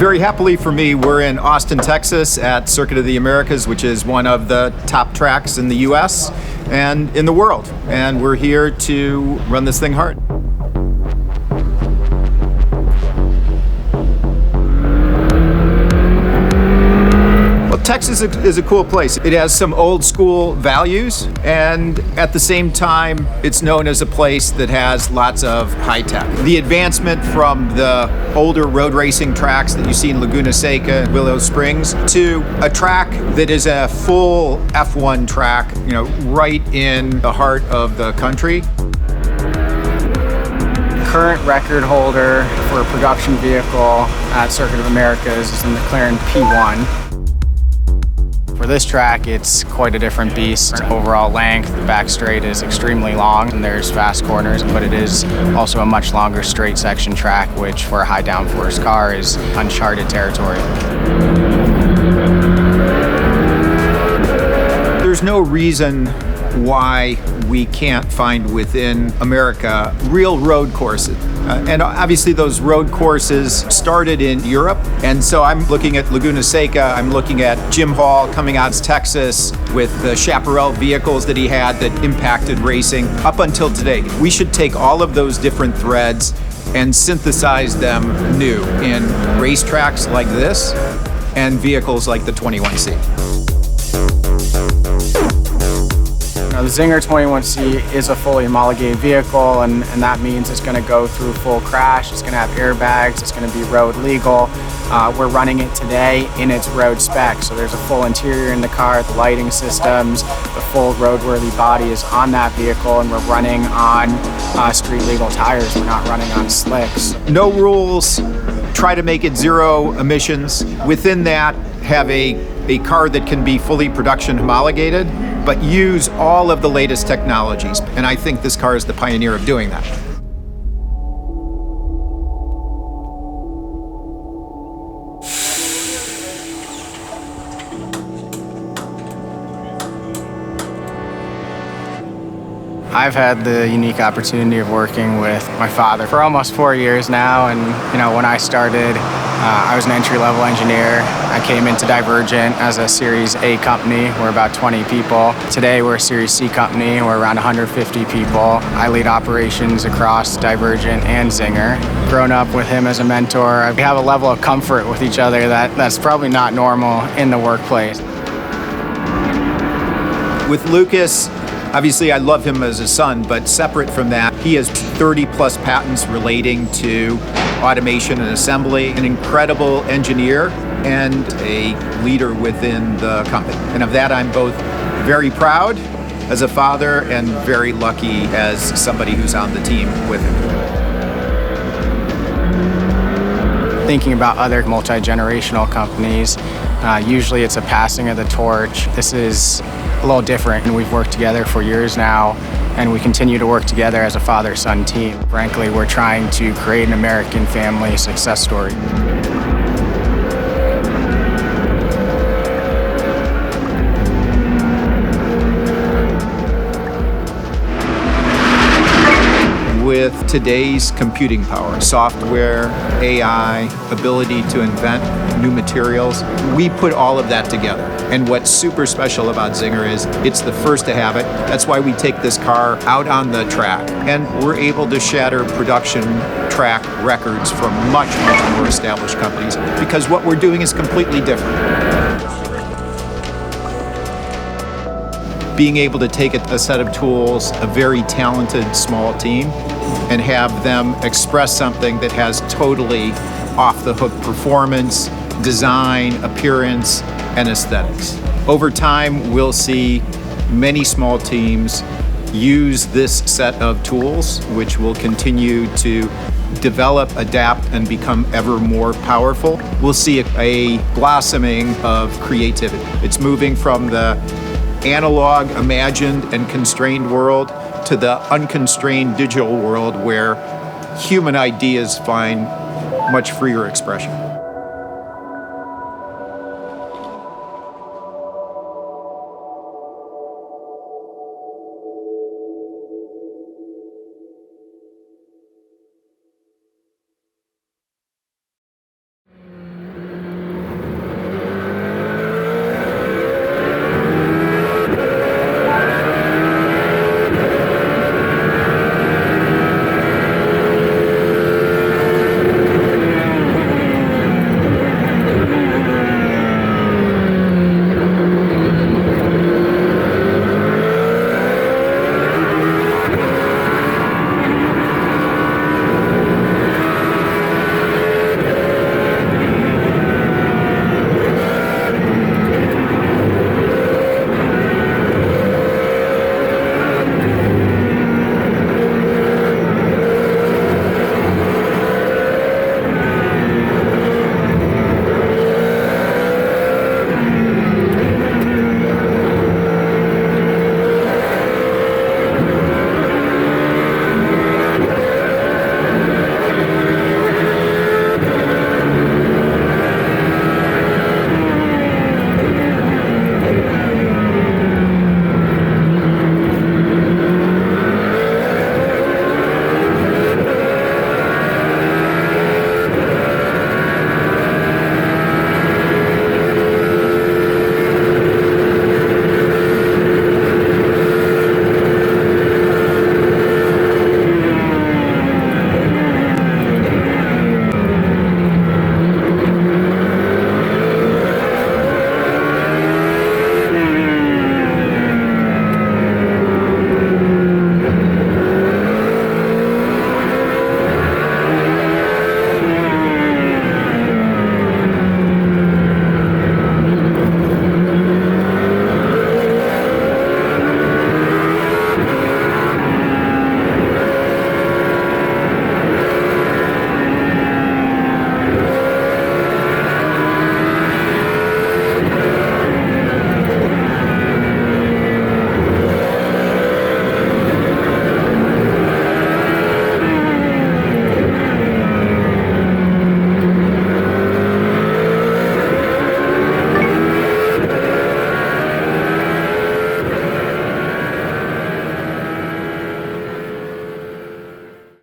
Very happily for me, we're in Austin, Texas at Circuit of the Americas, which is one of the top tracks in the US and in the world. And we're here to run this thing hard. Texas is a cool place. It has some old school values, and at the same time, it's known as a place that has lots of high tech. The advancement from the older road racing tracks that you see in Laguna Seca and Willow Springs to a track that is a full F1 track, right in the heart of the country. Current record holder for a production vehicle at Circuit of Americas is the McLaren P1. For this track, it's quite a different beast. Overall length, the back straight is extremely long, and there's fast corners, but it is also a much longer straight section track, which for a high downforce car is uncharted territory. There's no reason why we can't find within America real road courses. And obviously those road courses started in Europe. And so I'm looking at Laguna Seca, I'm looking at Jim Hall coming out of Texas with the Chaparral vehicles that he had that impacted racing up until today. We should take all of those different threads and synthesize them new in racetracks like this and vehicles like the 21C. The Czinger 21C is a fully homologated vehicle, and that means it's going to go through full crash, it's going to have airbags, it's going to be road legal. We're running it today in its road spec, so there's a full interior in the car, the lighting systems, the full roadworthy body is on that vehicle, and we're running on street legal tires, we're not running on slicks. No rules, try to make it zero emissions. Within that, have a car that can be fully production homologated, but use all of the latest technologies. And I think this car is the pioneer of doing that. I've had the unique opportunity of working with my father for almost 4 years now, and when I started, I was an entry-level engineer. I came into Divergent as a Series A company. We're about 20 people. Today we're a Series C company. We're around 150 people. I lead operations across Divergent and Czinger. Grown up with him as a mentor, we have a level of comfort with each other that's probably not normal in the workplace. With Lucas, obviously I love him as a son, but separate from that, he has 30 plus patents relating to automation and assembly, an incredible engineer and a leader within the company. And of that, I'm both very proud as a father and very lucky as somebody who's on the team with him. Thinking about other multi-generational companies, usually it's a passing of the torch. This is a little different, and we've worked together for years now, and we continue to work together as a father-son team. Frankly, we're trying to create an American family success story. With today's computing power, software, AI, ability to invent new materials, we put all of that together. And what's super special about Czinger is it's the first to have it. That's why we take this car out on the track, and we're able to shatter production track records from much, much more established companies, because what we're doing is completely different. Being able to take a set of tools, a very talented small team, and have them express something that has totally off-the-hook performance, design, appearance, and aesthetics. Over time, we'll see many small teams use this set of tools, which will continue to develop, adapt, and become ever more powerful. We'll see a blossoming of creativity. It's moving from the analog, imagined, and constrained world to the unconstrained digital world where human ideas find much freer expression.